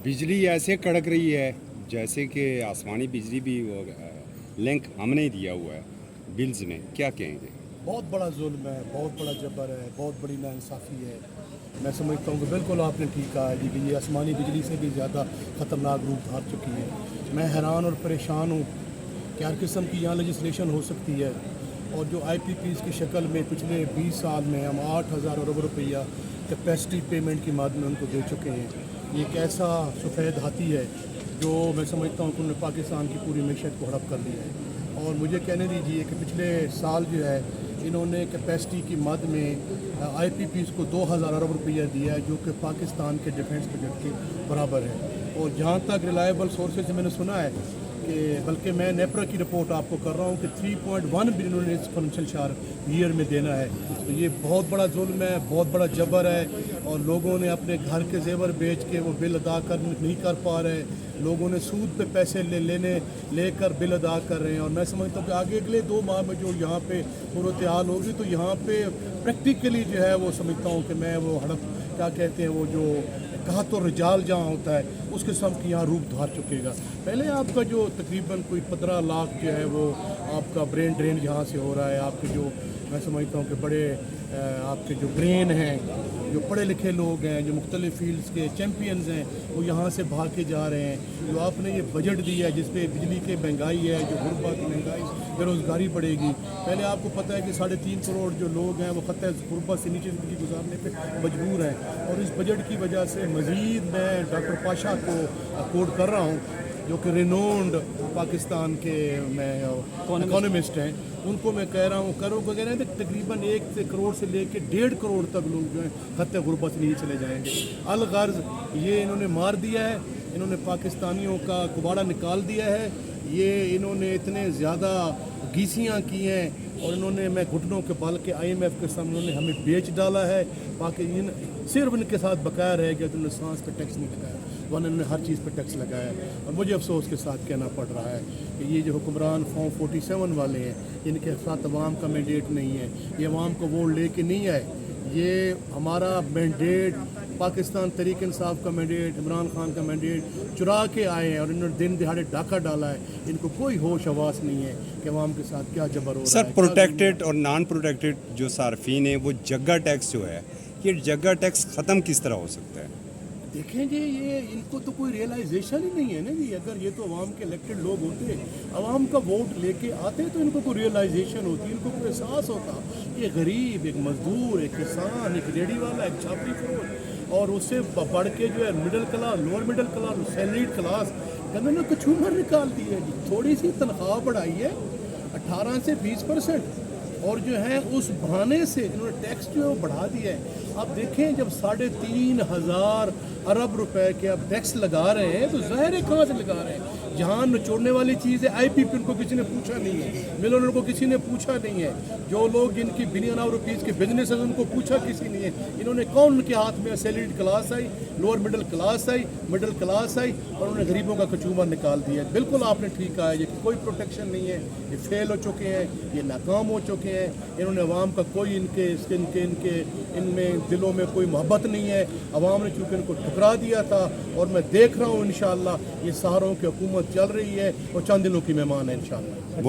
बिजली ऐसे कड़क रही है जैसे कि आसमानी बिजली भी वो लिंक हमने ही दिया हुआ है बिल्स में, क्या कहेंगे? बहुत बड़ा जुल्म है, बहुत बड़ा जबर है, बहुत बड़ी नाइंसाफ़ी है। मैं समझता हूँ कि बिल्कुल आपने ठीक कहा है जी कि ये आसमानी बिजली से भी ज़्यादा ख़तरनाक रूप धार चुकी है। मैं हैरान और परेशान हूँ कि हर किस्म की यहाँ लेजिस्लेशन हो सकती है और जो IPPs की शक्ल में पिछले 20 साल में हम 8,000 अरब रुपया कैपेसिटी पेमेंट की माध्यम उनको दे चुके हैं। ये एक ऐसा सफ़ेद हाथी है जो मैं समझता हूँ कि उन्होंने पाकिस्तान की पूरी मैशत को हड़प कर लिया है। और मुझे कहने दीजिए कि पिछले साल जो है इन्होंने कैपेसिटी की मद में IPPs को 2,000 अरब रुपया दिया है, जो कि पाकिस्तान के डिफेंस बजट के बराबर है। और जहाँ तक रिलायबल सोर्सेज से मैंने सुना है कि बल्कि मैं नेपरा की रिपोर्ट आपको कर रहा हूँ कि 3.1 बिलियन उन्होंने इस फाइनेंशियल ईयर में देना है। तो ये बहुत बड़ा जुल्म है, बहुत बड़ा जबर है और लोगों ने अपने घर के जेवर बेच के वो बिल अदा नहीं कर पा रहे। लोगों ने सूद पे पैसे लेकर बिल अदा कर रहे हैं। और मैं समझता हूँ कि आगे अगले 2 माह में जो यहाँ पे सूरत हाल होगी तो यहाँ पे प्रैक्टिकली जो है वो समझता हूँ कि मैं वो हड़प क्या कहते हैं वो जो कहा तो रिजाल जहाँ होता है उस किस्म की यहाँ रूप धार चुकेगा। पहले आपका जो तकरीबन कोई 15 लाख जो है वो आपका ब्रेन ड्रेन यहाँ से हो रहा है। आपके जो मैं समझता हूँ कि बड़े आपके जो ब्रेन हैं, जो पढ़े लिखे लोग हैं, जो मुख्तलिफ फील्ड्स के चैम्पियंस हैं, वो यहाँ से भाग के जा रहे हैं। जो आपने ये बजट दिया है जिसपे बिजली की महंगाई है, जो गुर्बा की महंगाई, बेरोज़गारी बढ़ेगी। पहले आपको पता है कि 3.5 करोड़ जो लोग हैं वो खत्ते गुर्बा से नीचे ज़िंदगी गुजारने पे मजबूर हैं। और इस बजट की वजह से मज़ीद मैं डॉक्टर पाशा को कोट कर रहा हूँ जो कि रिनोन्ड पाकिस्तान के मैं इकोनॉमिस्ट हैं, उनको मैं कह रहा हूँ कह रहे हैं तकरीबन 1 करोड़ से लेकर 1.5 करोड़ तक लोग जो हैं खत्ते गुर्बत से नीचे चले जाएंगे। अलगर्ज ये इन्होंने मार दिया है, इन्होंने पाकिस्तानियों का कुबाड़ा निकाल दिया है। ये इन्होंने इतने ज़्यादा गीसियाँ की हैं और इन्होंने मैं घुटनों के बल के IMF के सामने उन्होंने हमें बेच डाला है। बाकी सिर्फ इनके साथ बकाया रह गया तो उन्होंने सांस पे टैक्स नहीं लगाया, वरना इन्होंने हर चीज़ पर टैक्स लगाया है। और मुझे अफसोस के साथ कहना पड़ रहा है कि ये जो हुक्मरान फॉर्म 47 वाले हैं इनके साथ अवाम का मैंडेट नहीं है, ये अवाम को वोट लेके नहीं आए। ये हमारा मैंडेट पाकिस्तान तहरीक इंसाफ का मैंडेट, इमरान खान का मैंडेट चुरा के आए हैं और इन्होंने दिन दिहाड़े डाका डाला है। इनको कोई होश हवास नहीं है कि अवाम के साथ क्या जबर हो रहा है। सर, प्रोटेक्टेड और नॉन प्रोटेक्टेड जो सार्फिन है वो जग्गा टैक्स जो है, ये जग्गा टैक्स ख़त्म किस तरह हो सकता है? देखें जी, ये इनको तो कोई रियलाइजेशन ही नहीं है ना जी। अगर ये तो अवाम के इलेक्टेड लोग होते, अवाम का वोट लेके आते तो इनको कोई रियलाइजेशन होती, इनको कोई एहसास होता कि गरीब, एक मजदूर, एक किसान, एक रेडी वाला, एक छापरी फरोश और उससे बढ़ के जो है middle class, lower middle class, salaried class का मैंने कचूमर निकाल दी है जी। थोड़ी सी तनख्वाह बढ़ाई है 18 से 20% और जो है उस बहाने से इन्होंने टैक्स जो है वो बढ़ा दिया है। अब देखें जब 3,500 अरब रुपए के अब टैक्स लगा रहे हैं तो ज़ाहिर है कहाँ से लगा रहे हैं। जहाँ निचोड़ने वाली चीज़ है IPP उनको किसी ने पूछा नहीं है, मिलोनर को किसी ने पूछा नहीं है, जो लोग जिनकी बिलियन ऑफ रुपीज़ के बिजनेस है उनको पूछा किसी नहीं है। इन्होंने कौन उनके हाथ में सैलरीड क्लास आई, लोअर मिडिल क्लास आई, मिडिल क्लास आई और उन्होंने गरीबों का कचूमर निकाल दिया। बिल्कुल आपने ठीक कहा है, ये कोई प्रोटेक्शन नहीं है, ये फेल हो चुके हैं, ये नाकाम हो चुके हैं। इन्होंने अवाम का कोई इनमें दिलों में कोई मोहब्बत नहीं है। अवाम ने चूँकि इनको ठुकरा दिया था और मैं देख रहा हूँ इंशाअल्लाह ये सहारों की हुकूमत चल रही है और चंद दिनों की मेहमान है इंशाअल्लाह।